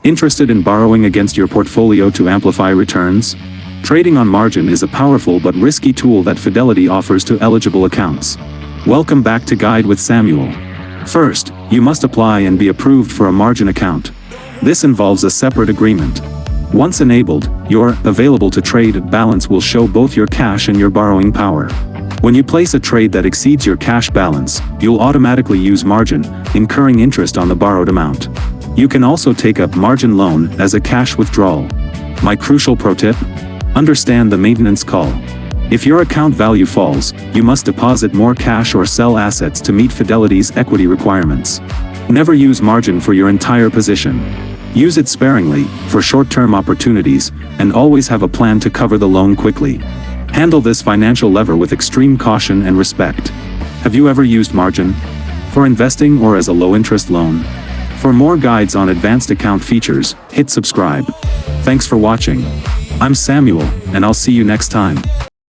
Interested in borrowing against your portfolio to amplify returns? Trading on margin is a powerful but risky tool that Fidelity offers to eligible accounts. Welcome back to Guide with Samuel. First, you must apply and be approved for a margin account. This involves a separate agreement. Once enabled, your available to trade balance will show both your cash and your borrowing power. When you place a trade that exceeds your cash balance, you'll automatically use margin, incurring interest on the borrowed amount. You can also take a margin loan as a cash withdrawal. My crucial pro tip? Understand the maintenance call. If your account value falls, you must deposit more cash or sell assets to meet Fidelity's equity requirements. Never use margin for your entire position. Use it sparingly, for short-term opportunities, and always have a plan to cover the loan quickly. Handle this financial lever with extreme caution and respect. Have you ever used margin? For investing or as a low-interest loan? For more guides on advanced account features, hit subscribe. Thanks for watching. I'm Samuel, and I'll see you next time.